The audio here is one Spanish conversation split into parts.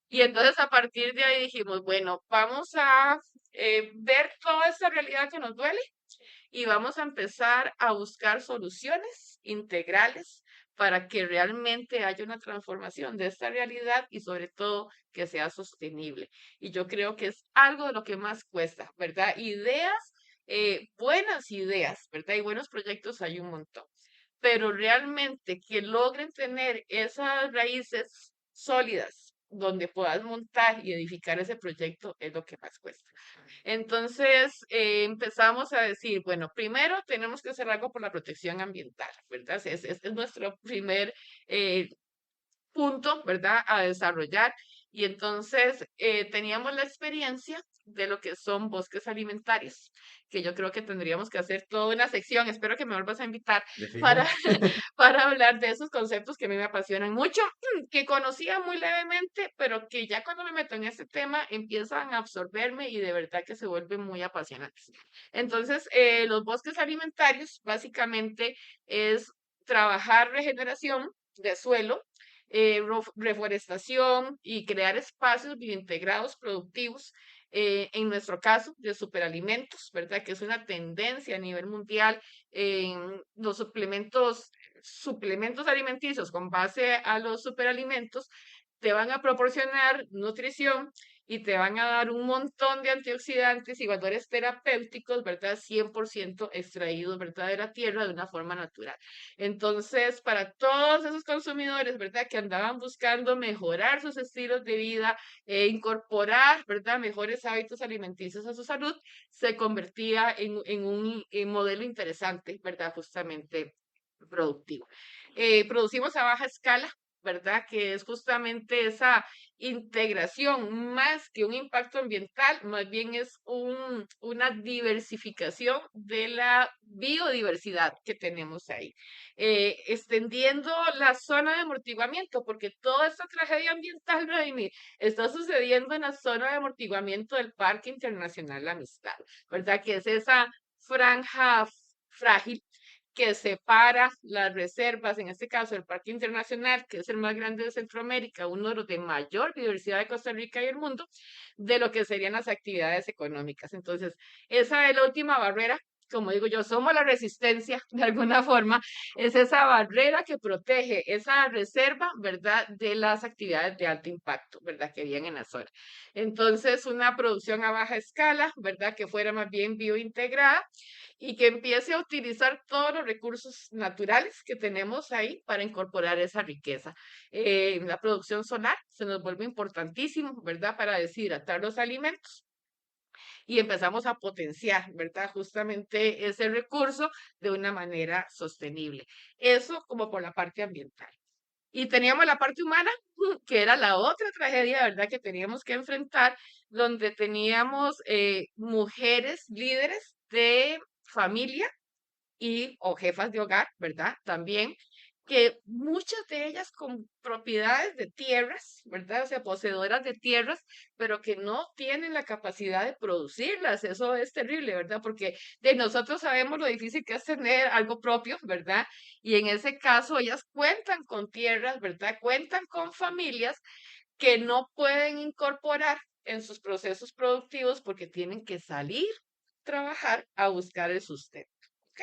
Y entonces a partir de ahí dijimos, bueno, vamos a ver toda esta realidad que nos duele y vamos a empezar a buscar soluciones integrales para que realmente haya una transformación de esta realidad y sobre todo que sea sostenible. Y yo creo que es algo de lo que más cuesta, ¿verdad? Ideas, buenas ideas, ¿verdad? Y buenos proyectos hay un montón, pero realmente que logren tener esas raíces sólidas donde puedas montar y edificar ese proyecto es lo que más cuesta. Entonces empezamos a decir, bueno, primero tenemos que hacer algo por la protección ambiental, ¿verdad? Es nuestro primer eh, punto, ¿verdad?, a desarrollar. Y entonces teníamos la experiencia de lo que son bosques alimentarios, que yo creo que tendríamos que hacer toda una sección, espero que me vuelvas a invitar De para, fijo. para hablar de esos conceptos que a mí me apasionan mucho, que conocía muy levemente, pero que ya cuando me meto en este tema empiezan a absorberme y de verdad que se vuelven muy apasionantes. Entonces, los bosques alimentarios básicamente es trabajar regeneración de suelo, reforestación y crear espacios biointegrados productivos, en nuestro caso, de superalimentos, ¿verdad? Que es una tendencia a nivel mundial en los suplementos alimenticios con base a los superalimentos te van a proporcionar nutrición y te van a dar un montón de antioxidantes y valores terapéuticos, ¿verdad? 100% extraídos, ¿verdad? De la tierra de una forma natural. Entonces, para todos esos consumidores, ¿verdad? Que andaban buscando mejorar sus estilos de vida, incorporar, ¿verdad? Mejores hábitos alimenticios a su salud, se convertía en un modelo interesante, ¿verdad? Justamente productivo. Producimos a baja escala, ¿verdad? Que es justamente esa integración, más que un impacto ambiental, más bien es una diversificación de la biodiversidad que tenemos ahí, extendiendo la zona de amortiguamiento, porque toda esta tragedia ambiental, Raimi, está sucediendo en la zona de amortiguamiento del Parque Internacional La Amistad, ¿verdad? Que es esa franja frágil que separa las reservas, en este caso el Parque Internacional, que es el más grande de Centroamérica, uno de los de mayor biodiversidad de Costa Rica y el mundo, de lo que serían las actividades económicas. Entonces, esa es la última barrera. Como digo yo, somos la resistencia de alguna forma, es esa barrera que protege esa reserva, ¿verdad?, de las actividades de alto impacto, ¿verdad?, que vienen en la zona. Entonces, una producción a baja escala, ¿verdad?, que fuera más bien biointegrada y que empiece a utilizar todos los recursos naturales que tenemos ahí para incorporar esa riqueza. La producción solar se nos vuelve importantísimo, ¿verdad? Para deshidratar los alimentos y empezamos a potenciar, ¿verdad? Justamente ese recurso de una manera sostenible. Eso como por la parte ambiental. Y teníamos la parte humana, que era la otra tragedia, ¿verdad? Que teníamos que enfrentar, donde teníamos mujeres líderes de familia y o jefas de hogar, ¿verdad? También, que muchas de ellas con propiedades de tierras, ¿verdad? O sea, poseedoras de tierras, pero que no tienen la capacidad de producirlas. Eso es terrible, ¿verdad? Porque de nosotros sabemos lo difícil que es tener algo propio, ¿verdad? Y en ese caso, ellas cuentan con tierras, ¿verdad? Cuentan con familias que no pueden incorporar en sus procesos productivos porque tienen que salir a trabajar a buscar el sustento. ¿Ok?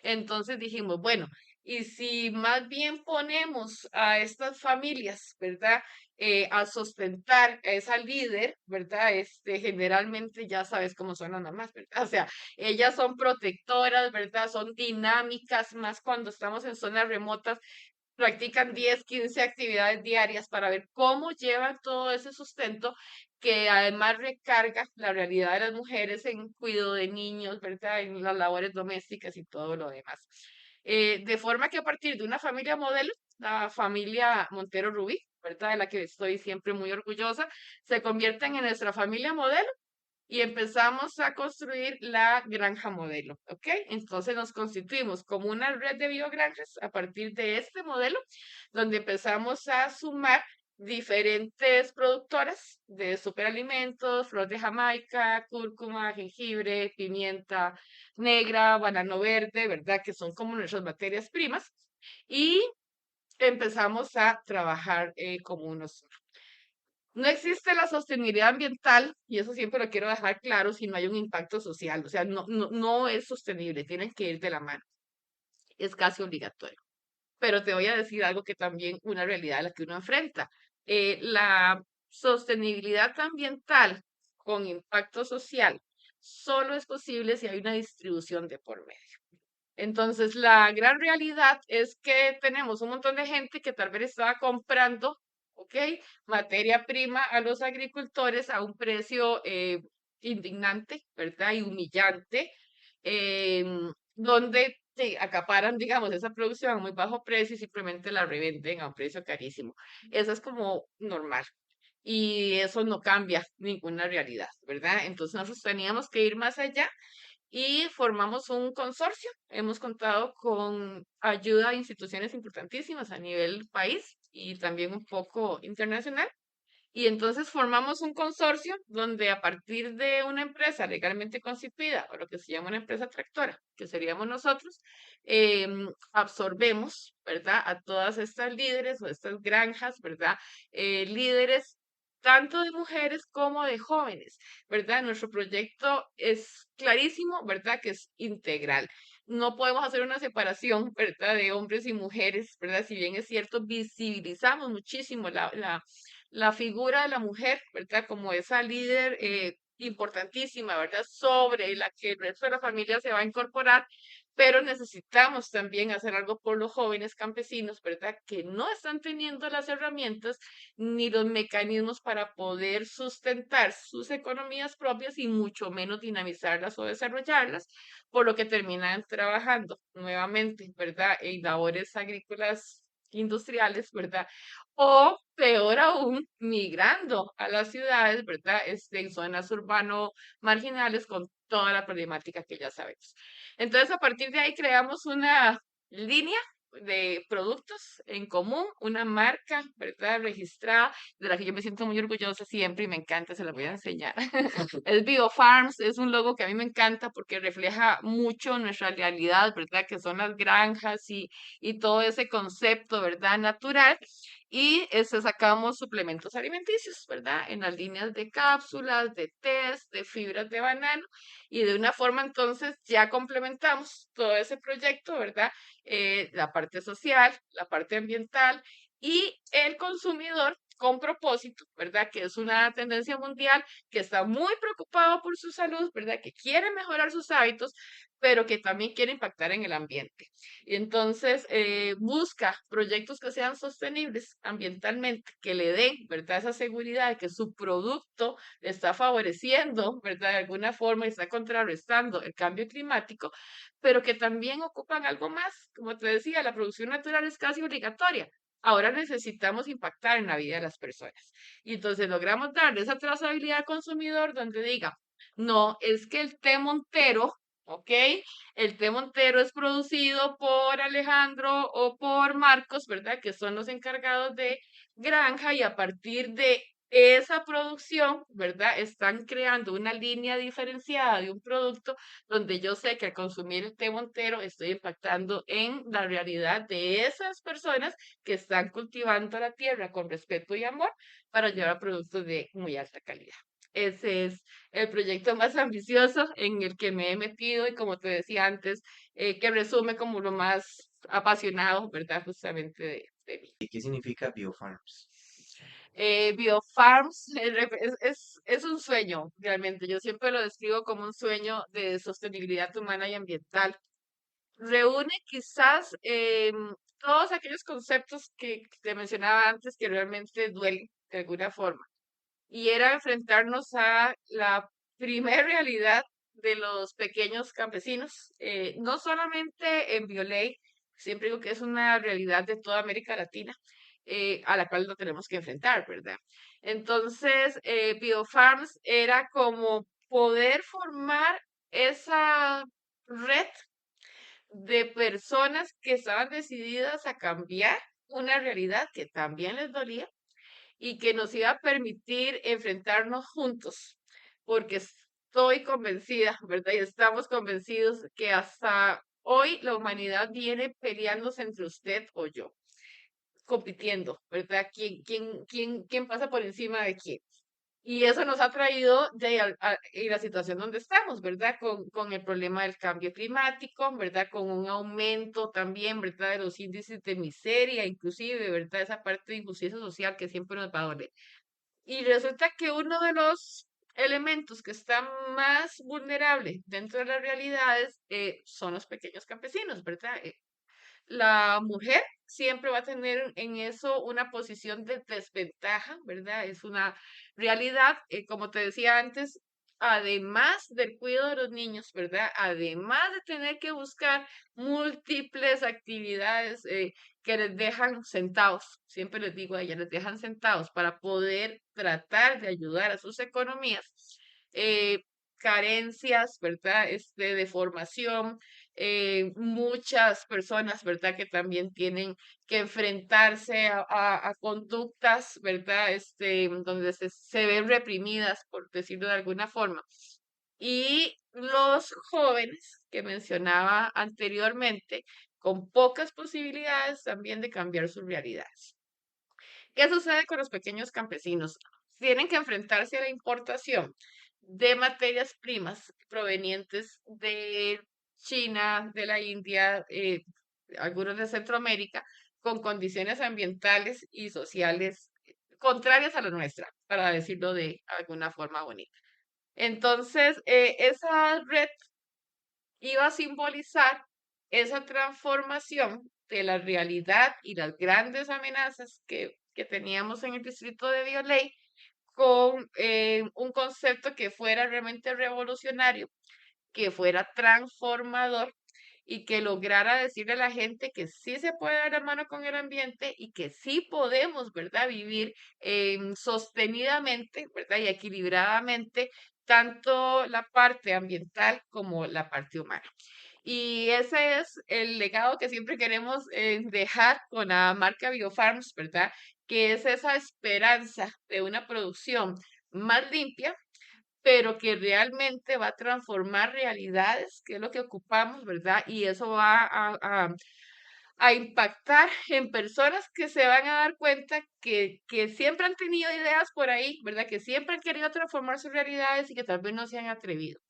Entonces dijimos, bueno, y si más bien ponemos a estas familias, ¿verdad? A sustentar a esa líder, ¿verdad? Generalmente ya sabes cómo son las mamás, ¿verdad? O sea, ellas son protectoras, ¿verdad? Son dinámicas, más cuando estamos en zonas remotas, practican 10, 15 actividades diarias para ver cómo llevan todo ese sustento que además recarga la realidad de las mujeres en cuidado de niños, ¿verdad? En las labores domésticas y todo lo demás. De forma que a partir de una familia modelo, la familia Montero Rubí, ¿verdad? De la que estoy siempre muy orgullosa, se convierten en nuestra familia modelo y empezamos a construir la granja modelo, ¿ok? Entonces nos constituimos como una red de biogranjas a partir de este modelo, donde empezamos a sumar diferentes productoras de superalimentos, flor de Jamaica, cúrcuma, jengibre, pimienta negra, banano verde, ¿verdad? Que son como nuestras materias primas. Y empezamos a trabajar como unos No existe la sostenibilidad ambiental, y eso siempre lo quiero dejar claro, si no hay un impacto social. O sea, no es sostenible, tienen que ir de la mano. Es casi obligatorio. Pero te voy a decir algo que también una realidad a la que uno enfrenta. La sostenibilidad ambiental con impacto social solo es posible si hay una distribución de por medio. Entonces, la gran realidad es que tenemos un montón de gente que tal vez estaba comprando, ¿ok? Materia prima a los agricultores a un precio indignante, ¿verdad? Y humillante, donde acaparan, digamos, esa producción a muy bajo precio y simplemente la revenden a un precio carísimo. Eso es como normal. Y eso no cambia ninguna realidad, ¿verdad? Entonces nosotros teníamos que ir más allá y formamos un consorcio. Hemos contado con ayuda de instituciones importantísimas a nivel país y también un poco internacional. Y entonces formamos un consorcio donde a partir de una empresa legalmente constituida, o lo que se llama una empresa tractora, que seríamos nosotros, absorbemos, ¿verdad? A todas estas líderes o estas granjas, ¿verdad? Líderes tanto de mujeres como de jóvenes, ¿verdad? Nuestro proyecto es clarísimo, ¿verdad? Que es integral. No podemos hacer una separación, ¿verdad? De hombres y mujeres, ¿verdad? Si bien es cierto, visibilizamos muchísimo la figura de la mujer, ¿verdad? Como esa líder importantísima, ¿verdad? Sobre la que el resto de la familia se va a incorporar, pero necesitamos también hacer algo por los jóvenes campesinos, ¿verdad? Que no están teniendo las herramientas ni los mecanismos para poder sustentar sus economías propias y mucho menos dinamizarlas o desarrollarlas, por lo que terminan trabajando nuevamente, ¿verdad? En labores agrícolas industriales, ¿verdad? O peor aún, migrando a las ciudades, ¿verdad? En zonas urbano marginales con toda la problemática que ya sabemos. Entonces, a partir de ahí creamos una línea de productos en común, una marca, ¿verdad? Registrada, de la que yo me siento muy orgullosa siempre y me encanta, se la voy a enseñar. Es BioFarms, es un logo que a mí me encanta porque refleja mucho nuestra realidad, ¿verdad? Que son las granjas y todo ese concepto, ¿verdad? Natural. Y sacamos suplementos alimenticios, ¿verdad? En las líneas de cápsulas, de test, de fibras de banano. Y de una forma entonces ya complementamos todo ese proyecto, ¿verdad? La parte social, la parte ambiental y el consumidor con propósito, ¿verdad? Que es una tendencia mundial que está muy preocupado por su salud, ¿verdad? Que quiere mejorar sus hábitos, pero que también quiere impactar en el ambiente. Y entonces busca proyectos que sean sostenibles ambientalmente, que le den, ¿verdad? Esa seguridad de que su producto está favoreciendo, ¿verdad? De alguna forma y está contrarrestando el cambio climático, pero que también ocupan algo más. Como te decía, la producción natural es casi obligatoria. Ahora necesitamos impactar en la vida de las personas. Y entonces logramos darle esa trazabilidad al consumidor donde diga, no, es que el té Montero, ¿ok? El té Montero es producido por Alejandro o por Marcos, ¿verdad? Que son los encargados de granja y a partir de esa producción, ¿verdad? Están creando una línea diferenciada de un producto donde yo sé que al consumir el té Montero estoy impactando en la realidad de esas personas que están cultivando la tierra con respeto y amor para llevar productos de muy alta calidad. Ese es el proyecto más ambicioso en el que me he metido y como te decía antes, que resume como lo más apasionado, ¿verdad? Justamente de mí. ¿Y qué significa Biofarms? BioFarms es un sueño, realmente. Yo siempre lo describo como un sueño de sostenibilidad humana y ambiental. Reúne quizás todos aquellos conceptos que te mencionaba antes que realmente duelen de alguna forma. Y era enfrentarnos a la primer realidad de los pequeños campesinos, no solamente en Bioley, siempre digo que es una realidad de toda América Latina, a la cual nos tenemos que enfrentar, ¿verdad? Entonces, BioFarms era como poder formar esa red de personas que estaban decididas a cambiar una realidad que también les dolía y que nos iba a permitir enfrentarnos juntos, porque estoy convencida, ¿verdad? Y estamos convencidos que hasta hoy la humanidad viene peleándose entre usted o yo. compitiendo, ¿verdad? ¿Quién pasa por encima de quién? Y eso nos ha traído y la situación donde estamos, ¿verdad? Con el problema del cambio climático, ¿verdad? Con un aumento también, ¿verdad? De los índices de miseria, inclusive, ¿verdad? Esa parte de injusticia social que siempre nos va a doler. Y resulta que uno de los elementos que está más vulnerable dentro de las realidades son los pequeños campesinos, ¿verdad? La mujer siempre va a tener en eso una posición de desventaja, ¿verdad? Es una realidad, como te decía antes, además del cuidado de los niños, ¿verdad? Además de tener que buscar múltiples actividades que les dejan sentados, siempre les digo a ellas, les dejan sentados para poder tratar de ayudar a sus economías. eh, Carencias, ¿verdad? De formación, muchas personas, ¿verdad? Que también tienen que enfrentarse a conductas, ¿verdad? Donde se ven reprimidas, por decirlo de alguna forma. Y los jóvenes que mencionaba anteriormente, con pocas posibilidades también de cambiar sus realidades. ¿Qué sucede con los pequeños campesinos? Tienen que enfrentarse a la importación de materias primas provenientes de China, de la India, algunos de Centroamérica, con condiciones ambientales y sociales contrarias a la nuestra, para decirlo de alguna forma bonita. Entonces, esa red iba a simbolizar esa transformación de la realidad y las grandes amenazas que teníamos en el distrito de Violey con un concepto que fuera realmente revolucionario, que fuera transformador y que lograra decirle a la gente que sí se puede dar la mano con el ambiente y que sí podemos, ¿verdad?, vivir sostenidamente, ¿verdad?, y equilibradamente tanto la parte ambiental como la parte humana. Y ese es el legado que siempre queremos dejar con la marca Biofarms, ¿verdad? Que es esa esperanza de una producción más limpia, pero que realmente va a transformar realidades, que es lo que ocupamos, ¿verdad? Y eso va a impactar en personas que se van a dar cuenta que siempre han tenido ideas por ahí, ¿verdad? Que siempre han querido transformar sus realidades y que tal vez no se han atrevido.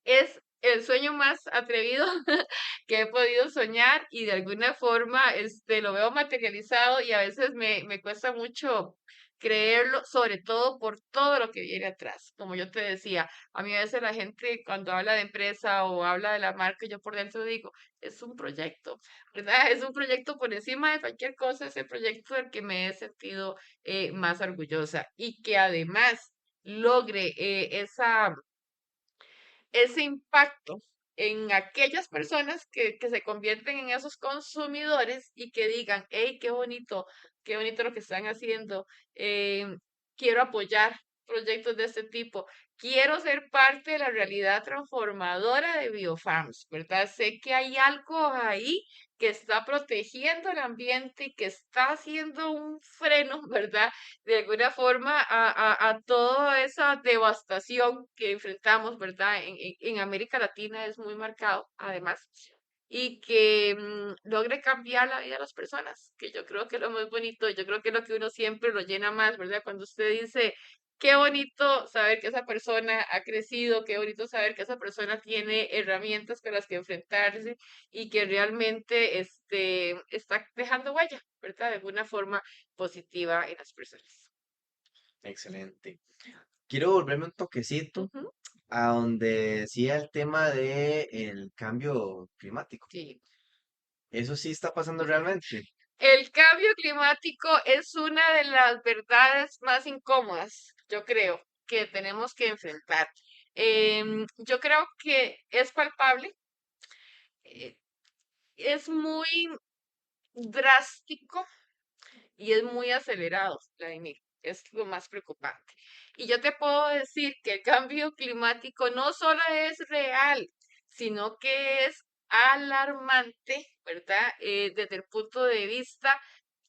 Es el sueño más atrevido que he podido soñar y de alguna forma lo veo materializado y a veces me cuesta mucho creerlo, sobre todo por todo lo que viene atrás. Como yo te decía, a mí a veces la gente cuando habla de empresa o habla de la marca, yo por dentro digo, es un proyecto, ¿verdad? Es un proyecto por encima de cualquier cosa, es el proyecto del que me he sentido más orgullosa y que además logre ese impacto en aquellas personas que se convierten en esos consumidores y que digan, hey, qué bonito lo que están haciendo, quiero apoyar proyectos de este tipo, quiero ser parte de la realidad transformadora de Biofarms, ¿verdad? Sé que hay algo ahí que está protegiendo el ambiente y que está haciendo un freno, ¿verdad? De alguna forma a toda esa devastación que enfrentamos, ¿verdad? En América Latina es muy marcado, además, y que logre cambiar la vida de las personas, que yo creo que es lo más bonito, yo creo que es lo que uno siempre lo llena más, ¿verdad? Cuando usted dice, qué bonito saber que esa persona ha crecido, qué bonito saber que esa persona tiene herramientas con las que enfrentarse y que realmente está dejando huella, ¿verdad? De alguna forma positiva en las personas. Excelente. Quiero volverme un toquecito Ujú. a donde decía el tema de el cambio climático. Sí. Eso sí está pasando realmente. El cambio climático es una de las verdades más incómodas, yo creo, que tenemos que enfrentar. Yo creo que es palpable, eh, es muy drástico y es muy acelerado, Vladimir. Es lo más preocupante. Y yo te puedo decir que el cambio climático no solo es real, sino que es alarmante, ¿verdad? Desde el punto de vista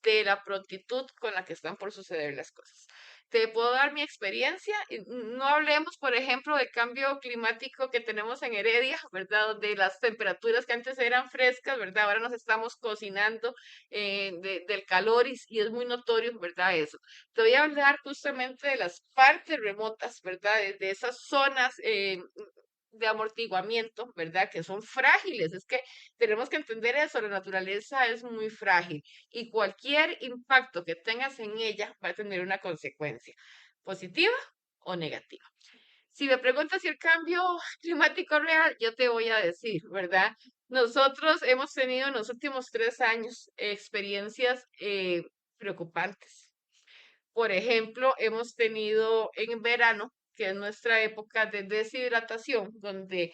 de la prontitud con la que están por suceder las cosas. Te puedo dar mi experiencia. No hablemos, por ejemplo, del cambio climático que tenemos en Heredia, ¿verdad? Donde las temperaturas que antes eran frescas, ¿verdad? Ahora nos estamos cocinando del calor y es muy notorio, ¿verdad? Eso. Te voy a hablar justamente de las partes remotas, ¿verdad? De esas zonas de amortiguamiento, ¿verdad? Que son frágiles. Es que tenemos que entender eso, la naturaleza es muy frágil y cualquier impacto que tengas en ella va a tener una consecuencia, positiva o negativa. Si me preguntas si el cambio climático es real, yo te voy a decir, ¿verdad? Nosotros hemos tenido en los últimos 3 años experiencias preocupantes. Por ejemplo, hemos tenido en verano, que es nuestra época de deshidratación, donde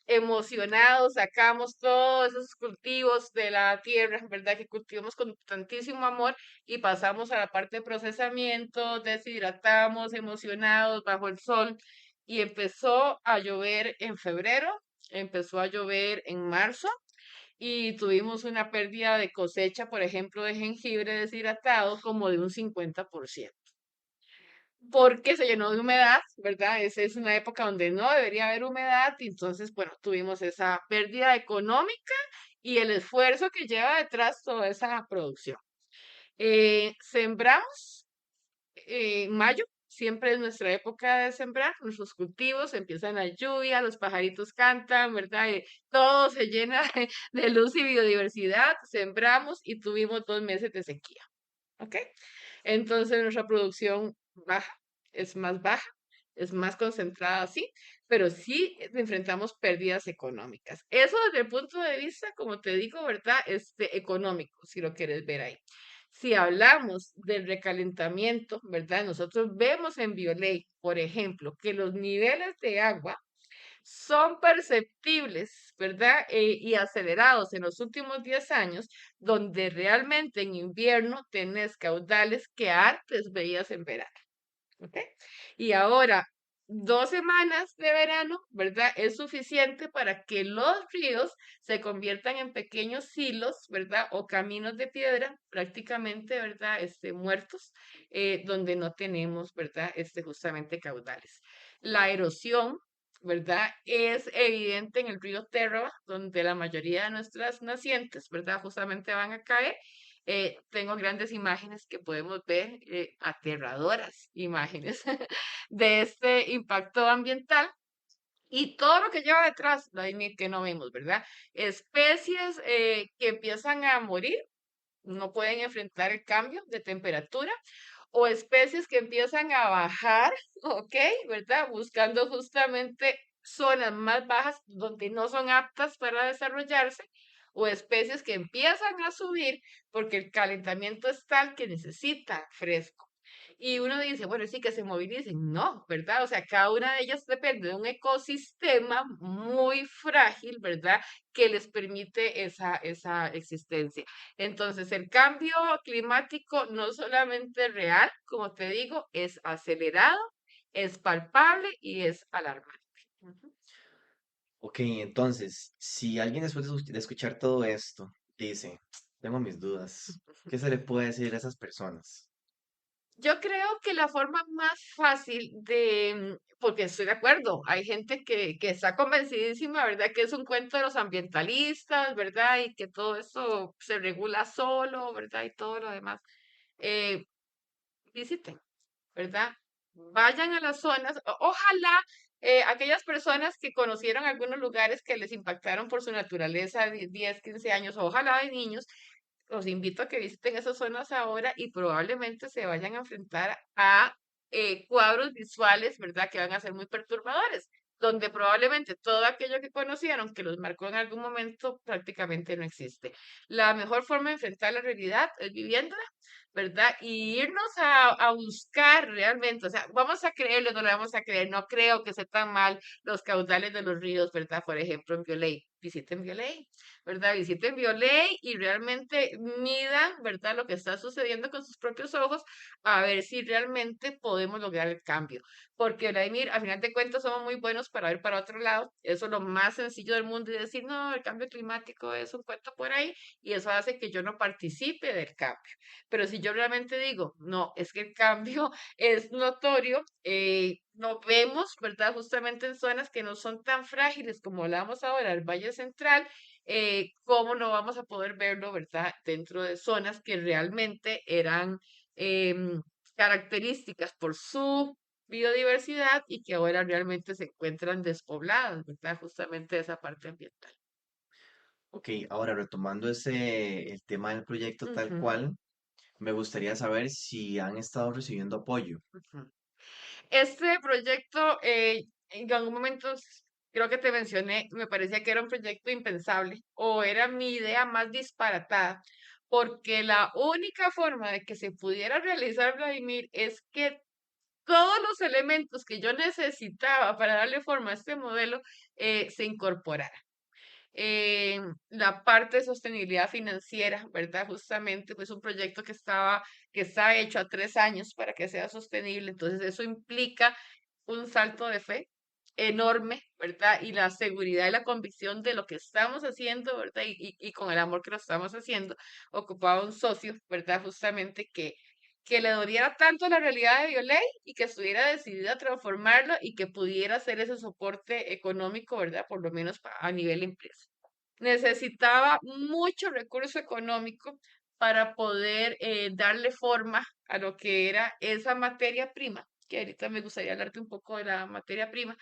emocionados sacamos todos esos cultivos de la tierra, ¿verdad? Que cultivamos con tantísimo amor y pasamos a la parte de procesamiento, deshidratamos, emocionados bajo el sol y empezó a llover en febrero, empezó a llover en marzo y tuvimos una pérdida de cosecha, por ejemplo, de jengibre deshidratado como de un 50% porque se llenó de humedad, ¿verdad? Esa es una época donde no debería haber humedad y entonces, bueno, tuvimos esa pérdida económica y el esfuerzo que lleva detrás toda esa producción. Sembramos en mayo, siempre es nuestra época de sembrar, nuestros cultivos, empiezan la lluvia, los pajaritos cantan, ¿verdad? Todo se llena de luz y biodiversidad, sembramos y tuvimos 2 meses de sequía, ¿ok? Entonces nuestra producción baja, es más baja, es más concentrada, sí, pero sí enfrentamos pérdidas económicas. Eso desde el punto de vista, como te digo, ¿verdad? Económico, si lo quieres ver ahí. Si hablamos del recalentamiento, ¿verdad? Nosotros vemos en Bioley, por ejemplo, que los niveles de agua son perceptibles, ¿verdad? Y acelerados en los últimos 10 años, donde realmente en invierno tenés caudales que antes veías en verano. ¿Ok? Y ahora, 2 semanas de verano, ¿verdad? Es suficiente para que los ríos se conviertan en pequeños silos, ¿verdad? O caminos de piedra, prácticamente, ¿verdad? Muertos, donde no tenemos, ¿verdad? Justamente caudales. La erosión, ¿verdad? Es evidente en el río Terra, donde la mayoría de nuestras nacientes, ¿verdad? Justamente van a caer tengo grandes imágenes que podemos ver, aterradoras imágenes de este impacto ambiental y todo lo que lleva detrás, Vladimir, que no vemos, ¿verdad? Especies que empiezan a morir, no pueden enfrentar el cambio de temperatura, o especies que empiezan a bajar, ¿ok? ¿Verdad? Buscando justamente zonas más bajas donde no son aptas para desarrollarse, o especies que empiezan a subir porque el calentamiento es tal que necesita fresco. Y uno dice, bueno, sí que se movilicen. No, ¿verdad? O sea, cada una de ellas depende de un ecosistema muy frágil, ¿verdad? Que les permite esa existencia. Entonces, el cambio climático no solamente es real, como te digo, es acelerado, es palpable y es alarmante. Ujú. Ok, entonces, si alguien después de escuchar todo esto dice, tengo mis dudas, ¿qué se le puede decir a esas personas? Yo creo que la forma más fácil porque estoy de acuerdo, hay gente que está convencidísima, ¿verdad? Que es un cuento de los ambientalistas, ¿verdad? Y que todo eso se regula solo, ¿verdad? Y todo lo demás. Eh, Visiten, ¿verdad? Vayan a las zonas, ojalá aquellas personas que conocieron algunos lugares que les impactaron por su naturaleza, 10, 15 años, ojalá de niños, los invito a que visiten esas zonas ahora y probablemente se vayan a enfrentar a cuadros visuales, ¿verdad? Que van a ser muy perturbadores, donde probablemente todo aquello que conocieron, que los marcó en algún momento, prácticamente no existe. La mejor forma de enfrentar la realidad es viviéndola, ¿verdad? Y irnos a buscar realmente, o sea, vamos a creerlo, no lo vamos a creer, no creo que sea tan mal los caudales de los ríos, ¿verdad? Por ejemplo, en Violey, visiten Violey, ¿verdad? Visiten Violey y realmente midan, ¿verdad? Lo que está sucediendo con sus propios ojos, a ver si realmente podemos lograr el cambio. Porque, Vladimir, al final de cuentas somos muy buenos para ver para otro lado, eso es lo más sencillo del mundo y decir, no, el cambio climático es un cuento por ahí y eso hace que yo no participe del cambio. Pero si yo realmente digo, no, es que el cambio es notorio, lo vemos, ¿verdad? Justamente en zonas que no son tan frágiles como hablamos ahora, el Valle Central, ¿cómo no vamos a poder verlo, ¿verdad? Dentro de zonas que realmente eran em, características por su biodiversidad y que ahora realmente se encuentran despobladas, ¿verdad? Justamente esa parte ambiental. Ok, ahora retomando el tema del proyecto tal Ujú, cual, me gustaría saber si han estado recibiendo apoyo. ujú. Este proyecto, en algún momento creo que te mencioné, me parecía que era un proyecto impensable o era mi idea más disparatada, porque la única forma de que se pudiera realizar, Vladimir, es que todos los elementos que yo necesitaba para darle forma a este modelo se incorporaran. La parte de sostenibilidad financiera, ¿verdad? Justamente, pues un proyecto que está hecho a 3 años para que sea sostenible. Entonces, eso implica un salto de fe enorme, ¿verdad? Y la seguridad y la convicción de lo que estamos haciendo, ¿verdad? Y con el amor que lo estamos haciendo, ocupaba un socio, ¿verdad? Justamente que le doliera tanto la realidad de Violey y que estuviera decidida a transformarlo y que pudiera hacer ese soporte económico, ¿verdad? Por lo menos a nivel empresa. Necesitaba mucho recurso económico para poder darle forma a lo que era esa materia prima, que ahorita me gustaría hablarte un poco de la materia prima,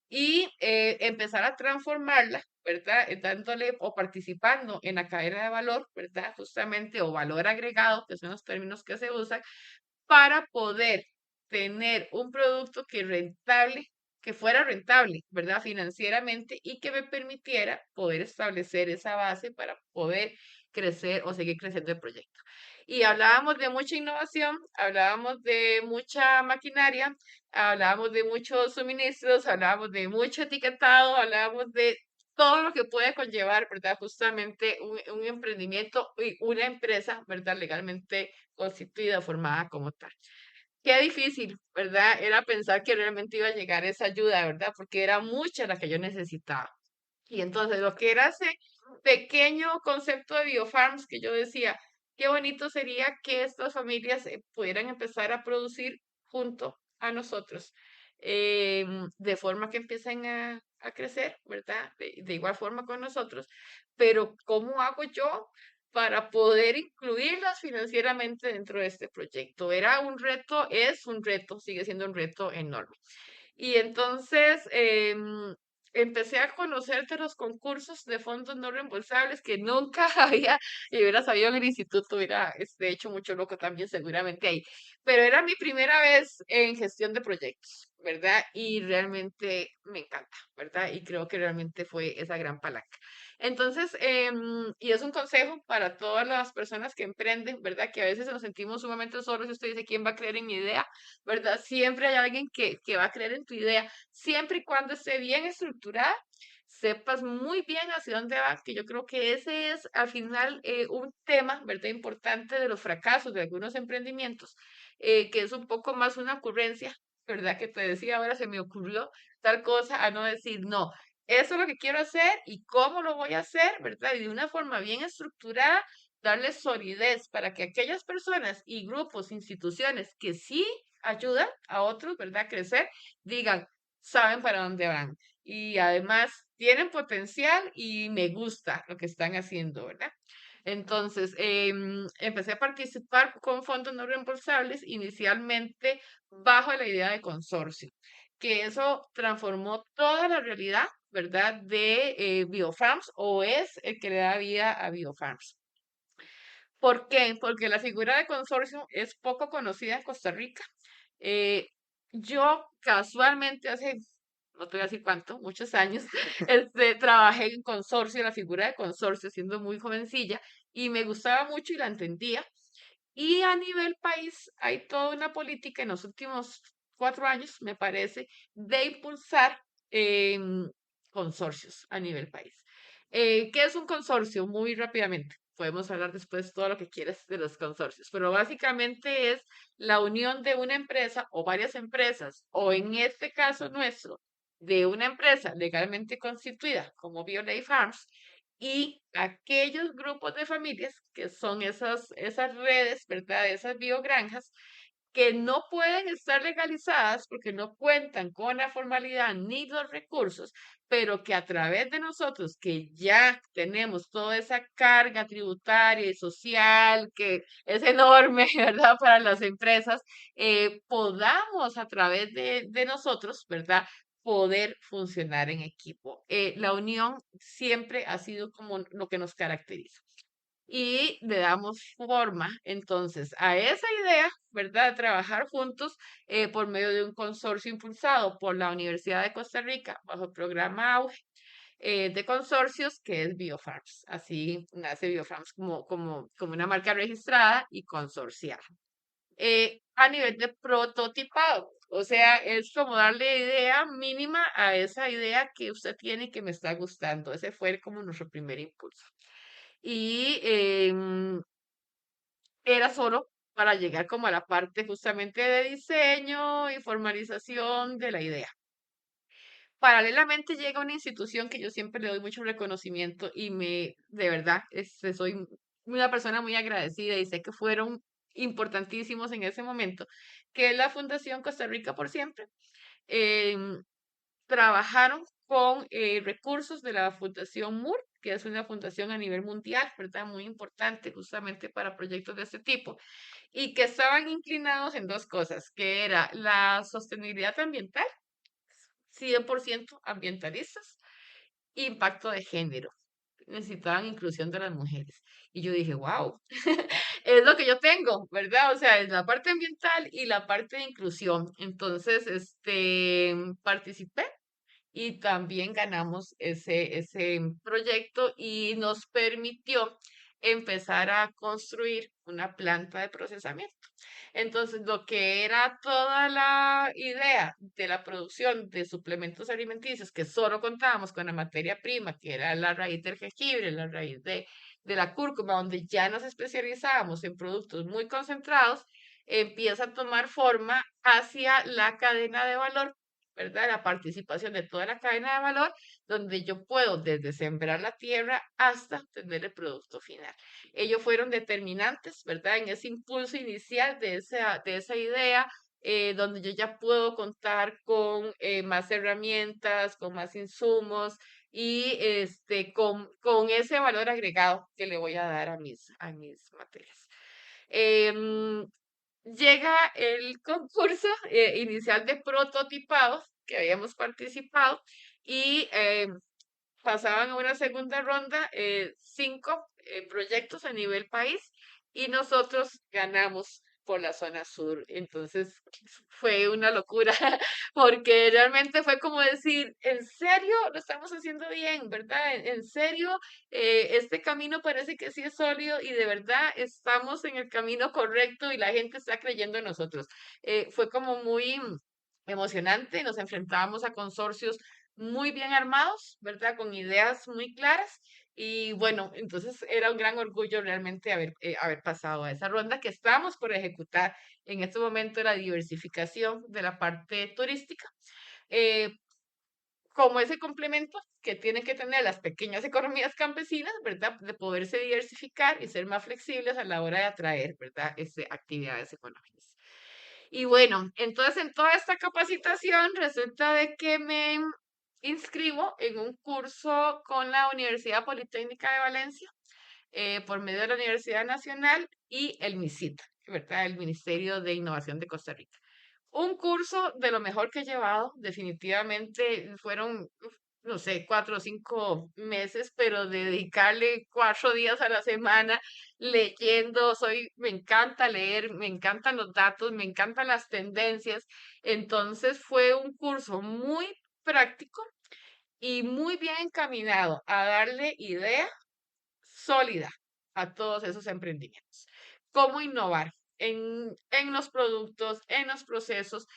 y empezar a transformarla, ¿verdad? Dándole o participando en la cadena de valor, ¿verdad? Justamente, o valor agregado, que son los términos que se usan, para poder tener un producto que fuera rentable, ¿verdad? Financieramente y que me permitiera poder establecer esa base para poder crecer o seguir creciendo el proyecto. Y hablábamos de mucha innovación, hablábamos de mucha maquinaria, hablábamos de muchos suministros, hablábamos de mucho etiquetado, hablábamos de todo lo que puede conllevar, ¿verdad? Justamente un emprendimiento y una empresa, ¿verdad? Legalmente constituida, formada como tal. Qué difícil, ¿verdad? Era pensar que realmente iba a llegar esa ayuda, ¿verdad? Porque era mucha la que yo necesitaba. Y entonces lo que era ese pequeño concepto de biofarms que yo decía, qué bonito sería que estas familias pudieran empezar a producir junto a nosotros, de forma que empiecen a crecer, ¿verdad? De igual forma con nosotros, pero ¿cómo hago yo para poder incluirlas financieramente dentro de este proyecto? Era un reto, es un reto, sigue siendo un reto enorme. Y entonces empecé a conocer de los concursos de fondos no reembolsables que nunca había, y hubiera sabido en el instituto, hubiera hecho mucho loco también seguramente ahí. Pero era mi primera vez en gestión de proyectos, ¿verdad? Y realmente me encanta, ¿verdad? Y creo que realmente fue esa gran palanca. Entonces, y es un consejo para todas las personas que emprenden, ¿verdad? Que a veces nos sentimos sumamente solos y usted dice, ¿quién va a creer en mi idea? ¿Verdad? Siempre hay alguien que va a creer en tu idea, siempre y cuando esté bien estructurada, sepas muy bien hacia dónde va, que yo creo que ese es al final un tema, ¿verdad? Importante de los fracasos de algunos emprendimientos, que es un poco más una ocurrencia, ¿verdad? Que te decía ahora se me ocurrió tal cosa, a no decir, no, eso es lo que quiero hacer y cómo lo voy a hacer, ¿verdad? Y de una forma bien estructurada, darle solidez para que aquellas personas y grupos, instituciones que sí ayudan a otros, ¿verdad? A crecer, digan, saben para dónde van. Y además tienen potencial y me gusta lo que están haciendo, ¿verdad? Entonces, empecé a participar con fondos no reembolsables, inicialmente bajo la idea de consorcio, que eso transformó toda la realidad, ¿verdad? De Biofarms o es el que le da vida a Biofarms. ¿Por qué? Porque la figura de consorcio es poco conocida en Costa Rica. Eh, yo casualmente hace, no te voy a decir cuánto, muchos años, trabajé en consorcio, la figura de consorcio, siendo muy jovencilla, y me gustaba mucho y la entendía. Y a nivel país hay toda una política en los últimos 4 años, me parece, de impulsar consorcios a nivel país. ¿Qué es un consorcio? Muy rápidamente. Podemos hablar después todo lo que quieras de los consorcios, pero básicamente es la unión de una empresa o varias empresas, o en este caso nuestro, de una empresa legalmente constituida como BioLay Farms, y aquellos grupos de familias que son esas redes, ¿verdad? Esas biogranjas que no pueden estar legalizadas porque no cuentan con la formalidad ni los recursos, pero que a través de nosotros, que ya tenemos toda esa carga tributaria y social que es enorme, ¿verdad? Para las empresas, podamos a través de nosotros, ¿verdad? Poder funcionar en equipo. La unión siempre ha sido como lo que nos caracteriza y le damos forma entonces a esa idea, ¿verdad? De trabajar juntos por medio de un consorcio impulsado por la Universidad de Costa Rica bajo el programa AUGE de consorcios que es Biofarms. Así nace Biofarms como una marca registrada y consorciada. A nivel de prototipado, o sea, es como darle idea mínima a esa idea que usted tiene y que me está gustando. Ese fue como nuestro primer impulso y era solo para llegar como a la parte justamente de diseño y formalización de la idea. Paralelamente llega una institución que yo siempre le doy mucho reconocimiento y de verdad, soy una persona muy agradecida y sé que fueron importantísimos en ese momento, que es la Fundación Costa Rica por Siempre. Em, Trabajaron con recursos de la Fundación MUR, que es una fundación a nivel mundial, ¿verdad? Muy importante justamente para proyectos de este tipo, y que estaban inclinados en dos cosas, que era la sostenibilidad ambiental, 100% ambientalistas, impacto de género. Necesitaban inclusión de las mujeres. Y yo dije, wow, es lo que yo tengo, ¿verdad? O sea, es la parte ambiental y la parte de inclusión. Entonces, participé y también ganamos ese proyecto y nos permitió empezar a construir una planta de procesamiento. Entonces, lo que era toda la idea de la producción de suplementos alimenticios, que solo contábamos con la materia prima, que era la raíz del jengibre, la raíz de la cúrcuma, donde ya nos especializábamos en productos muy concentrados, empieza a tomar forma hacia la cadena de valor, ¿verdad? La participación de toda la cadena de valor, donde yo puedo desde sembrar la tierra hasta tener el producto final. Ellos fueron determinantes, ¿verdad? En ese impulso inicial de esa idea, donde yo ya puedo contar con más herramientas, con más insumos y con ese valor agregado que le voy a dar a mis materias. Em, Llega el concurso inicial de prototipados que habíamos participado y pasaban a una segunda ronda 5 proyectos a nivel país y nosotros ganamos por la zona sur. Entonces fue una locura porque realmente fue como decir, en serio, lo estamos haciendo bien, ¿verdad? En serio, este camino parece que sí es sólido y de verdad estamos en el camino correcto y la gente está creyendo en nosotros. Fue como muy emocionante, nos enfrentábamos a consorcios muy bien armados, ¿verdad? Con ideas muy claras. Y bueno, entonces era un gran orgullo realmente haber pasado a esa ronda que estamos por ejecutar en este momento la diversificación de la parte turística. eh, Como ese complemento que tienen que tener las pequeñas economías campesinas, ¿verdad? De poderse diversificar y ser más flexibles a la hora de atraer, ¿verdad? Actividades económicas. Y bueno, entonces en toda esta capacitación resulta de que me inscribo en un curso con la Universidad Politécnica de Valencia por medio de la Universidad Nacional y el MISIT, ¿verdad? El Ministerio de Innovación de Costa Rica. Un curso de lo mejor que he llevado, definitivamente fueron, no sé, 4 o 5 meses, pero de dedicarle 4 días a la semana leyendo, me encanta leer, me encantan los datos, me encantan las tendencias. Entonces fue un curso muy práctico y muy bien encaminado a darle idea sólida a todos esos emprendimientos. ¿Cómo innovar en los productos, en los procesos?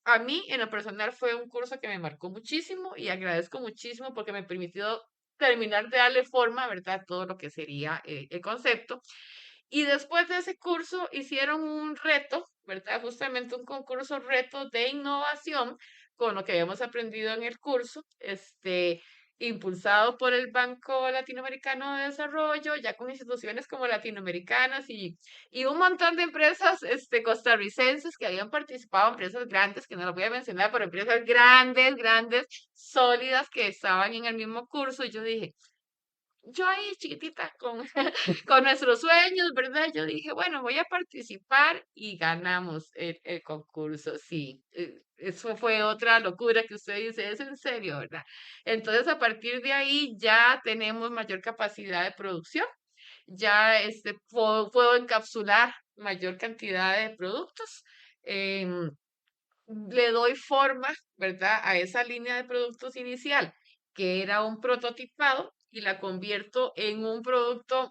A mí, en lo personal, fue un curso que me marcó muchísimo y agradezco muchísimo porque me permitió terminar de darle forma, ¿verdad?, a todo lo que sería el concepto. Y después de ese curso hicieron un reto, ¿verdad? Justamente un concurso reto de innovación con lo que habíamos aprendido en el curso. impulsado por el Banco Latinoamericano de Desarrollo, ya con instituciones como latinoamericanas y un montón de empresas costarricenses que habían participado, empresas grandes, que no las voy a mencionar, pero empresas grandes, grandes, sólidas, que estaban en el mismo curso. Y yo dije, yo ahí chiquitita con nuestros sueños, ¿verdad? Yo dije, bueno, voy a participar y ganamos el concurso. Sí, eso fue otra locura que usted dice, es en serio, ¿verdad? Entonces, a partir de ahí ya tenemos mayor capacidad de producción, ya puedo encapsular mayor cantidad de productos. em, Le doy forma, ¿verdad? A esa línea de productos inicial, que era un prototipado, y la convierto en un producto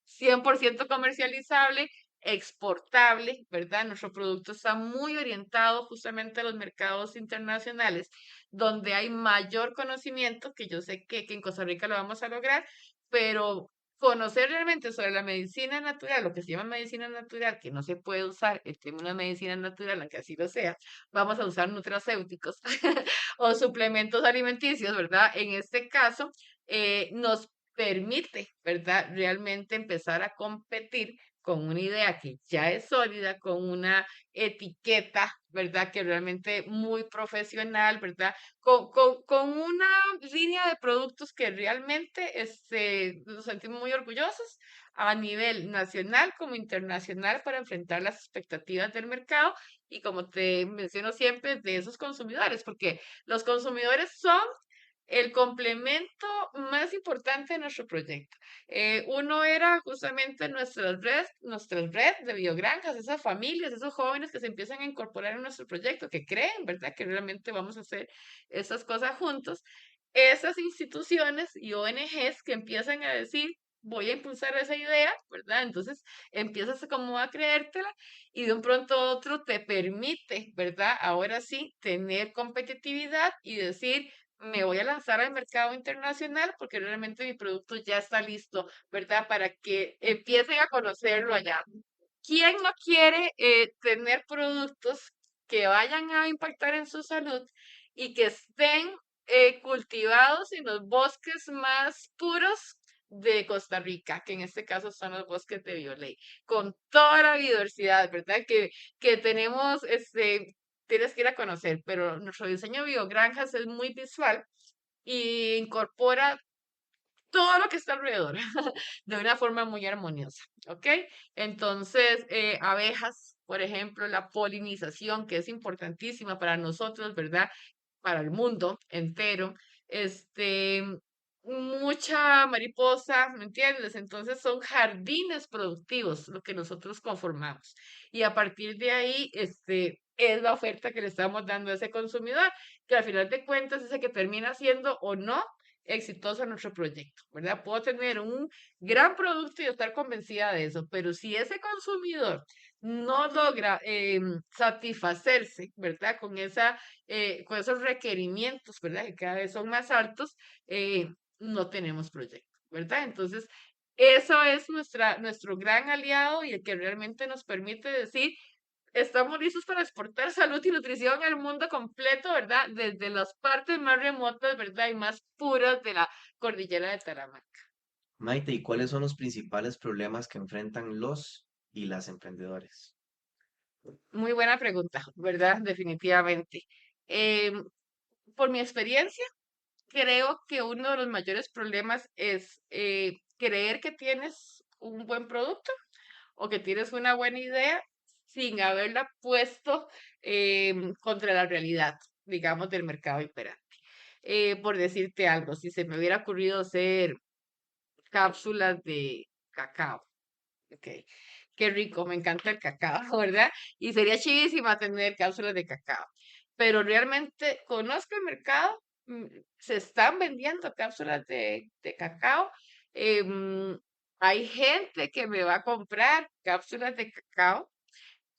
100% comercializable, exportable, ¿verdad? Nuestro producto está muy orientado justamente a los mercados internacionales, donde hay mayor conocimiento, que yo sé que en Costa Rica lo vamos a lograr, pero conocer realmente sobre la medicina natural, lo que se llama medicina natural, que no se puede usar el término medicina natural, aunque así lo sea, vamos a usar nutracéuticos o suplementos alimenticios, ¿verdad? En este caso, nos permite, ¿verdad? Realmente empezar a competir con una idea que ya es sólida, con una etiqueta, ¿verdad? Que realmente muy profesional, ¿verdad? Con una línea de productos que realmente nos sentimos muy orgullosos a nivel nacional como internacional para enfrentar las expectativas del mercado y como te menciono siempre, de esos consumidores, porque los consumidores son el complemento más importante de nuestro proyecto. Uno era justamente nuestras red de biogranjas, esas familias, esos jóvenes que se empiezan a incorporar en nuestro proyecto, que creen, ¿verdad?, que realmente vamos a hacer esas cosas juntos. Esas instituciones y ONGs que empiezan a decir, voy a impulsar esa idea, ¿verdad? Entonces empiezas como a creértela y de un pronto a otro te permite, ¿verdad? Ahora sí, tener competitividad y decir, me voy a lanzar al mercado internacional porque realmente mi producto ya está listo, ¿verdad? Para que empiecen a conocerlo allá. ¿Quién no quiere tener productos que vayan a impactar en su salud y que estén cultivados en los bosques más puros de Costa Rica, que en este caso son los bosques de Bioley, con toda la biodiversidad, ¿verdad? Que tenemos, tienes que ir a conocer, pero nuestro diseño de biogranjas es muy visual y incorpora todo lo que está alrededor de una forma muy armoniosa, ¿ok? Entonces, abejas, por ejemplo, la polinización, que es importantísima para nosotros, ¿verdad? Para el mundo entero, este, mucha mariposa, ¿me entiendes? Entonces son jardines productivos lo que nosotros conformamos. Y a partir de ahí, es la oferta que le estamos dando a ese consumidor, que al final de cuentas es el que termina siendo o no exitoso nuestro proyecto, ¿verdad? Puedo tener un gran producto y estar convencida de eso, pero si ese consumidor no logra satisfacerse, ¿verdad? Con esos requerimientos, ¿verdad? Que cada vez son más altos, no tenemos proyecto, ¿verdad? Entonces, eso es nuestro gran aliado y el que realmente nos permite decir, estamos listos para exportar salud y nutrición al mundo completo, ¿verdad? Desde las partes más remotas, ¿verdad? Y más puras de la cordillera de Taramac. Maite, ¿y cuáles son los principales problemas que enfrentan los y las emprendedores? Muy buena pregunta, ¿verdad? Definitivamente. Em, por mi experiencia, creo que uno de los mayores problemas es creer que tienes un buen producto o que tienes una buena idea sin haberla puesto contra la realidad, digamos, del mercado imperante. Por decirte algo, si se me hubiera ocurrido hacer cápsulas de cacao, ok, qué rico, me encanta el cacao, ¿verdad? Y sería chivísima tener cápsulas de cacao, pero realmente conozco el mercado, mm, se están vendiendo cápsulas de cacao, hay gente que me va a comprar cápsulas de cacao.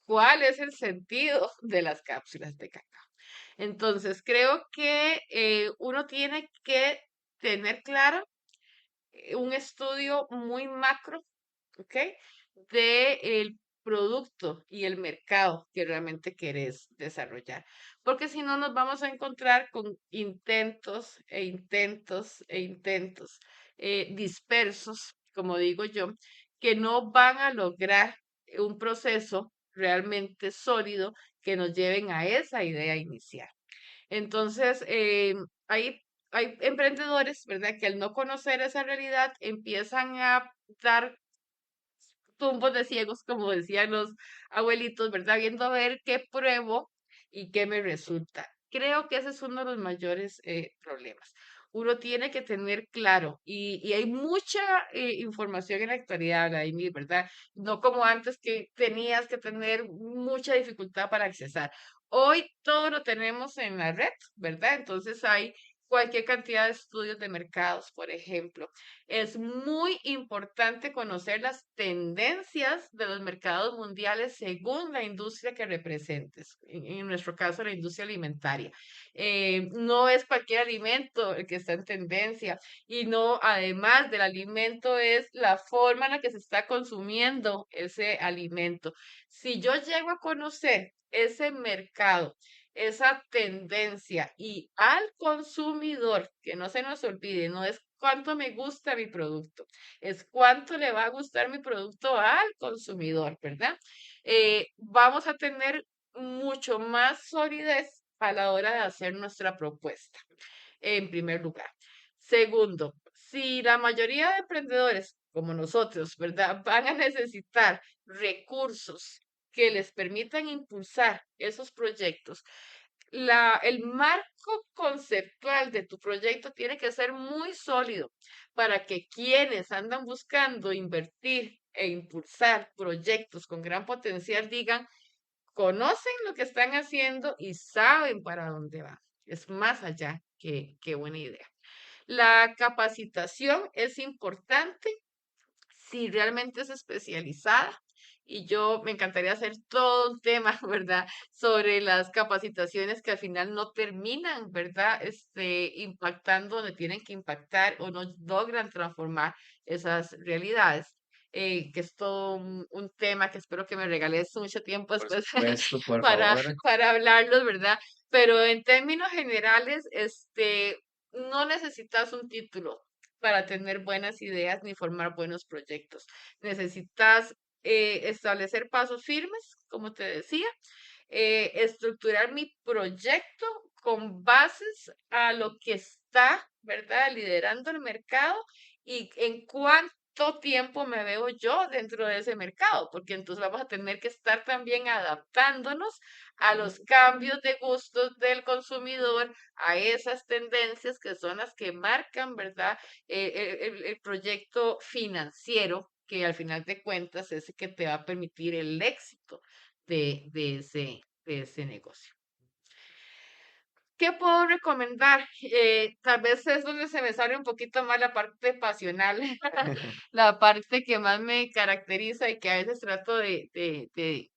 ¿Cuál es el sentido de las cápsulas de cacao? Entonces, creo que uno tiene que tener claro un estudio muy macro, ¿ok? De el producto y el mercado que realmente querés desarrollar. porque si no nos vamos a encontrar con intentos e intentos e intentos dispersos, como digo yo, que no van a lograr un proceso realmente sólido que nos lleven a esa idea inicial. Entonces, hay, hay emprendedores, ¿verdad?, que al no conocer esa realidad empiezan a dar tumbos de ciegos, como decían los abuelitos, ¿verdad? Viendo a ver qué pruebo y qué me resulta. Creo que ese es uno de los mayores problemas. Uno tiene que tener claro, y hay mucha información en la actualidad, Vladimir, ¿verdad? No como antes que tenías que tener mucha dificultad para accesar. Hoy todo lo tenemos en la red, ¿verdad? Entonces hay cualquier cantidad de estudios de mercados, por ejemplo. Es muy importante conocer las tendencias de los mercados mundiales según la industria que representes, en nuestro caso la industria alimentaria. No es cualquier alimento el que está en tendencia y no, además del alimento, es la forma en la que se está consumiendo ese alimento. Si yo llego a conocer ese mercado, esa tendencia y al consumidor, que no se nos olvide, no es cuánto me gusta mi producto, es cuánto le va a gustar mi producto al consumidor, ¿verdad? Vamos a tener mucho más solidez a la hora de hacer nuestra propuesta, en primer lugar. Segundo, si la mayoría de emprendedores como nosotros, ¿verdad?, van a necesitar recursos que les permitan impulsar esos proyectos, el marco conceptual de tu proyecto tiene que ser muy sólido para que quienes andan buscando invertir e impulsar proyectos con gran potencial digan, conocen lo que están haciendo y saben para dónde van. Es más allá que buena idea. La capacitación es importante si realmente es especializada. Y yo me encantaría hacer todo un tema, ¿verdad?, sobre las capacitaciones que al final no terminan, ¿verdad?, impactando donde tienen que impactar o no logran transformar esas realidades. Que es todo un tema que espero que me regales mucho tiempo Por después supuesto, por para, favor. para hablarlos, ¿verdad? Pero en términos generales, no necesitas un título para tener buenas ideas ni formar buenos proyectos. Necesitas establecer pasos firmes, como te decía, estructurar mi proyecto con bases a lo que está, ¿verdad?, liderando el mercado y en cuánto tiempo me veo yo dentro de ese mercado, porque entonces vamos a tener que estar también adaptándonos a los cambios de gustos del consumidor, a esas tendencias que son las que marcan, ¿verdad?, el proyecto financiero, que al final de cuentas es el que te va a permitir el éxito de ese negocio. ¿Qué puedo recomendar? Tal vez es donde se me sale un poquito más la parte pasional, la parte que más me caracteriza y que a veces trato de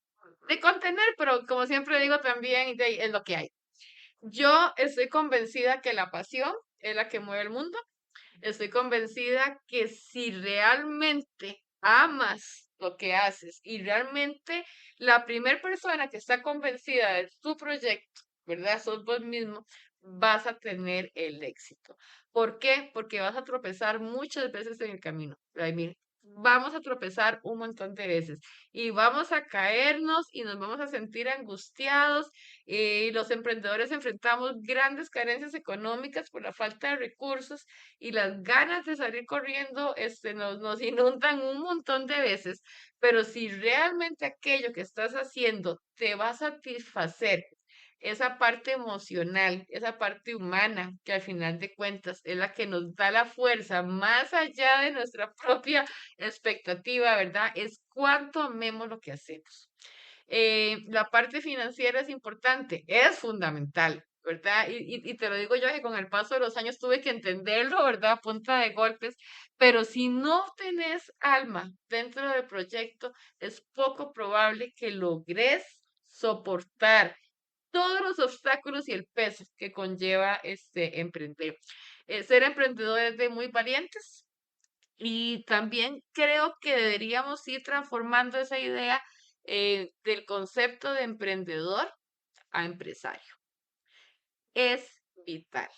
contener, pero como siempre digo también, es lo que hay. Yo estoy convencida que la pasión es la que mueve el mundo. Estoy convencida que si realmente amas lo que haces y realmente la primera persona que está convencida de tu proyecto, ¿verdad? Sos vos mismo, vas a tener el éxito. ¿Por qué? Porque vas a tropezar muchas veces en el camino. Vladimir. Vamos a tropezar un montón de veces y vamos a caernos y nos vamos a sentir angustiados. Los emprendedores enfrentamos grandes carencias económicas por la falta de recursos y las ganas de salir corriendo nos inundan un montón de veces, pero si realmente aquello que estás haciendo te va a satisfacer, esa parte emocional, esa parte humana, que al final de cuentas es la que nos da la fuerza más allá de nuestra propia expectativa, ¿verdad? Es cuánto amemos lo que hacemos. La parte financiera es importante, es fundamental, ¿verdad? Y te lo digo yo que con el paso de los años tuve que entenderlo, ¿verdad? A punta de golpes, pero si no tenés alma dentro del proyecto, es poco probable que logres soportar todos los obstáculos y el peso que conlleva este emprender. Ser emprendedor es de muy valientes y también creo que deberíamos ir transformando esa idea del concepto de emprendedor a empresario. es vital,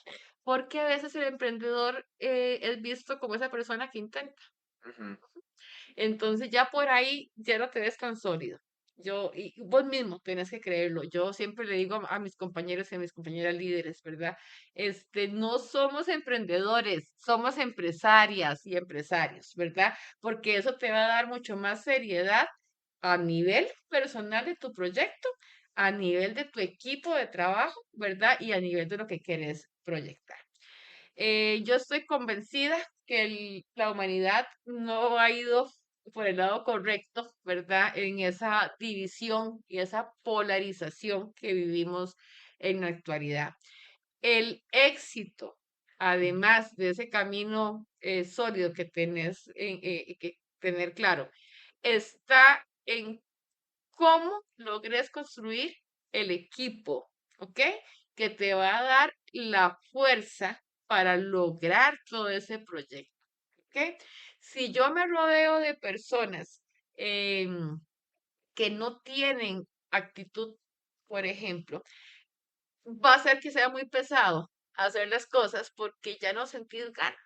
porque a veces el emprendedor es visto como esa persona que intenta. Ujú. Entonces ya por ahí ya no te ves tan sólido. Y vos mismo tenés que creerlo. Yo siempre le digo a mis compañeros y a mis compañeras líderes, ¿verdad? No somos emprendedores, somos empresarias y empresarios, ¿verdad? Porque eso te va a dar mucho más seriedad a nivel personal de tu proyecto, a nivel de tu equipo de trabajo, ¿verdad? Y a nivel de lo que quieres proyectar. Yo estoy convencida que la humanidad no ha ido por el lado correcto, ¿verdad? En esa división y esa polarización que vivimos en la actualidad. El éxito, además de ese camino sólido que tenés que tener claro, está en cómo logres construir el equipo, ¿ok? Que te va a dar la fuerza para lograr todo ese proyecto, ¿ok? Si yo me rodeo de personas que no tienen actitud, por ejemplo, va a ser que sea muy pesado hacer las cosas porque ya no sentís ganas.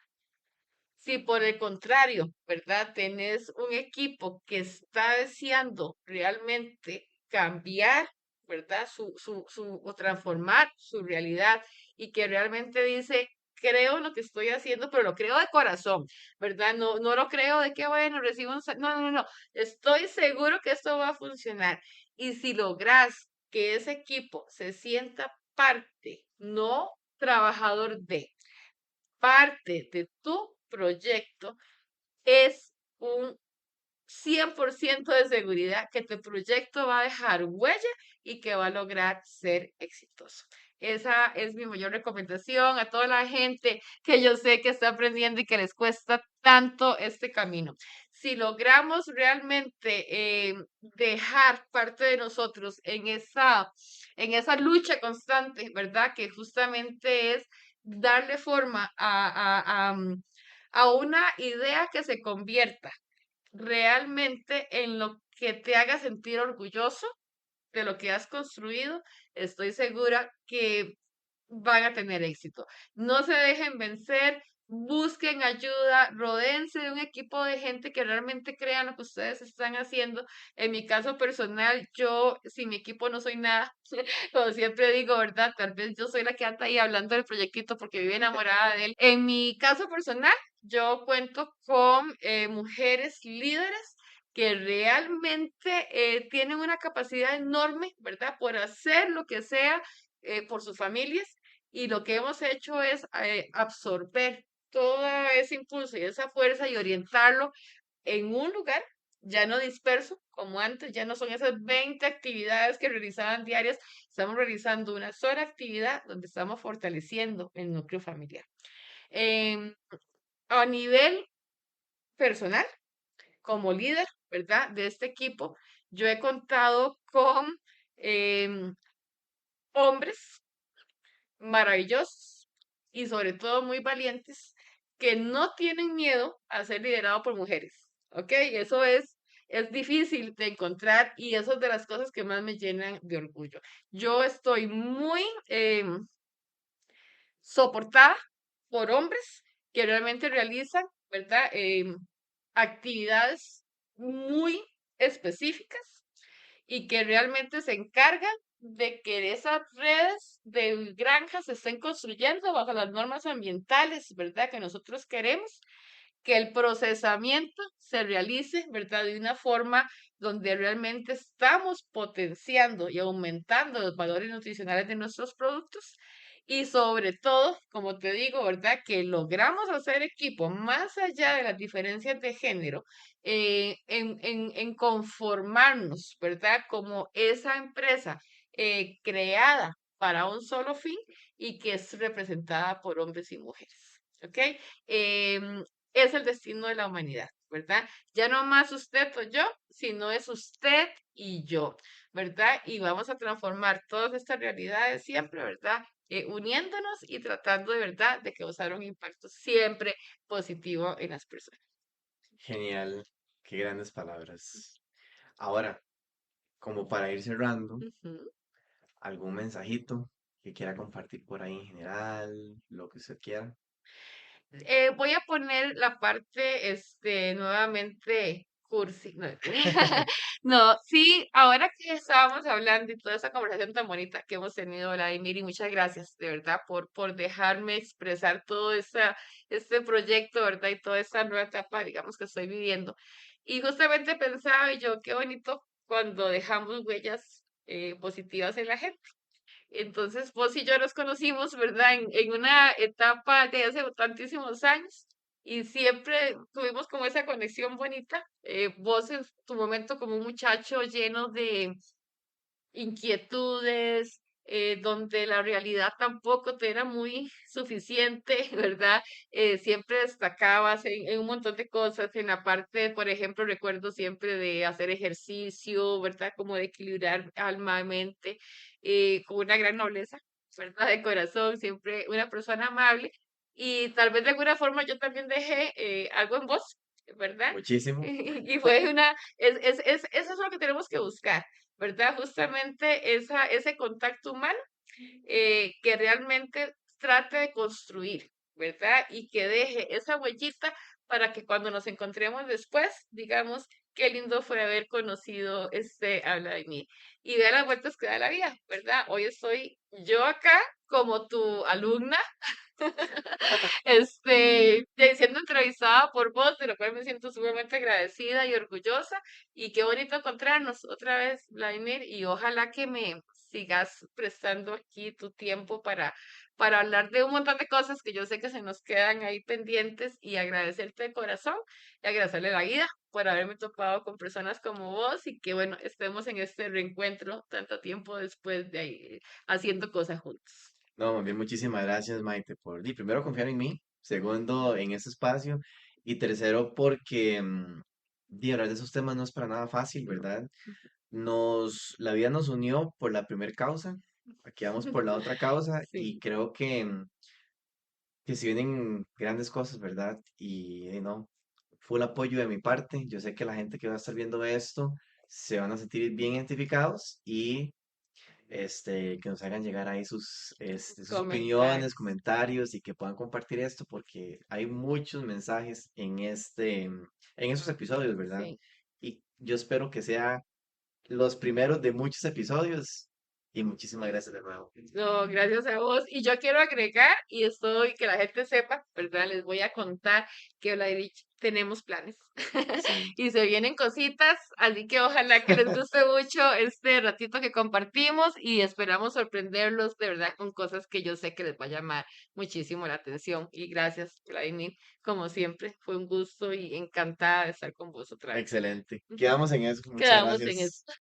Si por el contrario, ¿verdad? Tenés un equipo que está deseando realmente cambiar, ¿verdad? O transformar su realidad y que realmente dice, creo en lo que estoy haciendo, pero lo creo de corazón, ¿verdad? No, no lo creo de que, bueno, recibo no, no, no. Estoy seguro que esto va a funcionar. Y si logras que ese equipo se sienta parte, no trabajador de parte de tu proyecto, es un 100% de seguridad que tu proyecto va a dejar huella y que va a lograr ser exitoso. Esa es mi mayor recomendación a toda la gente que yo sé que está aprendiendo y que les cuesta tanto este camino. Si logramos realmente dejar parte de nosotros en esa lucha constante, ¿verdad? Que justamente es darle forma a una idea que se convierta realmente en lo que te haga sentir orgulloso de lo que has construido, estoy segura que van a tener éxito. No se dejen vencer, busquen ayuda, rodéense de un equipo de gente que realmente crean lo que ustedes están haciendo. En mi caso personal, yo sin mi equipo no soy nada. Como siempre digo, ¿verdad? Tal vez yo soy la que anda ahí hablando del proyectito porque vive enamorada de él. En mi caso personal, yo cuento con mujeres líderes que realmente tienen una capacidad enorme, ¿verdad? Por hacer lo que sea por sus familias y lo que hemos hecho es absorber todo ese impulso y esa fuerza y orientarlo en un lugar, ya no disperso como antes, ya no son esas 20 actividades que realizaban diarias, estamos realizando una sola actividad donde estamos fortaleciendo el núcleo familiar. Em, a nivel personal, como líder, ¿verdad? De este equipo, yo he contado con em, hombres maravillosos y sobre todo muy valientes que no tienen miedo a ser liderado por mujeres, ¿ok? Es difícil de encontrar y eso es de las cosas que más me llenan de orgullo. Yo estoy muy soportada por hombres que realmente realizan, ¿verdad? Actividades muy específicas y que realmente se encargan de que esas redes de granjas se estén construyendo bajo las normas ambientales, ¿verdad? Que nosotros queremos, que el procesamiento se realice, ¿verdad? De una forma donde realmente estamos potenciando y aumentando los valores nutricionales de nuestros productos y sobre todo, como te digo, ¿verdad? Que logramos hacer equipo más allá de las diferencias de género, en conformarnos, ¿verdad? Como esa empresa creada para un solo fin y que es representada por hombres y mujeres. ¿Ok? Em, es el destino de la humanidad, ¿verdad? Ya no más usted o yo, sino es usted y yo, ¿verdad? Y vamos a transformar todas estas realidades siempre, ¿verdad? Uniéndonos y tratando de verdad de causar un impacto siempre positivo en las personas. Genial, qué grandes palabras. Ahora, como para ir cerrando, Ujú. algún mensajito que quiera compartir por ahí en general, lo que usted quiera. Voy a poner la parte, nuevamente cursi. No, no, sí, ahora que estábamos hablando y toda esa conversación tan bonita que hemos tenido, Vladimir, y muchas gracias, de verdad, por dejarme expresar todo este proyecto, ¿verdad? Y toda esta nueva etapa, digamos, que estoy viviendo. Y justamente pensaba yo, qué bonito cuando dejamos huellas positivas en la gente. Entonces, vos y yo nos conocimos, ¿verdad? En una etapa de hace tantísimos años y siempre tuvimos como esa conexión bonita. Vos en tu momento como un muchacho lleno de inquietudes, donde la realidad tampoco te era muy suficiente, ¿verdad? Siempre destacabas en un montón de cosas, en la parte, por ejemplo, recuerdo siempre de hacer ejercicio, ¿verdad? Como de equilibrar alma y mente, con una gran nobleza, ¿verdad? De corazón, siempre una persona amable. Y tal vez de alguna forma yo también dejé algo en vos, ¿verdad? Muchísimo. Y fue eso es lo que tenemos que buscar, ¿verdad? Justamente ese contacto humano que realmente trate de construir, ¿verdad? Y que deje esa huellita para que cuando nos encontremos después, digamos, qué lindo fue haber conocido habla de mí. Y vea las vueltas que da la vida, ¿verdad? Hoy estoy yo acá como tu alumna, siendo entrevistada por vos, de lo cual me siento sumamente agradecida y orgullosa. Y qué bonito encontrarnos otra vez, Vladimir, y ojalá que me sigas prestando aquí tu tiempo para hablar de un montón de cosas que yo sé que se nos quedan ahí pendientes y agradecerte de corazón y agradecerle la vida por haberme topado con personas como vos y que, bueno, estemos en este reencuentro tanto tiempo después de ahí haciendo cosas juntos. No, más bien muchísimas gracias, Maite, por primero confiar en mí, segundo en este espacio y tercero porque hablar de esos temas no es para nada fácil, ¿verdad? La vida nos unió por la primera causa, aquí vamos por la otra causa y Sí. creo que si vienen grandes cosas, ¿verdad? No, full apoyo de mi parte, yo sé que la gente que va a estar viendo esto se van a sentir bien identificados y que nos hagan llegar ahí sus opiniones, Comentarios. comentarios y que puedan compartir esto porque hay muchos mensajes en esos episodios, ¿verdad? Sí. Y yo espero que sea los primeros de muchos episodios y muchísimas gracias de nuevo. No, gracias a vos. Y yo quiero agregar, y estoy, que la gente sepa, ¿verdad? Les voy a contar que Vladimir tenemos planes. Sí, Y se vienen cositas, así que ojalá que les guste mucho este ratito que compartimos y esperamos sorprenderlos de verdad con cosas que yo sé que les va a llamar muchísimo la atención. Y gracias, Vladimir, como siempre, fue un gusto y encantada de estar con vos otra vez. excelente. Quedamos en eso. Muchas Quedamos en gracias. esto.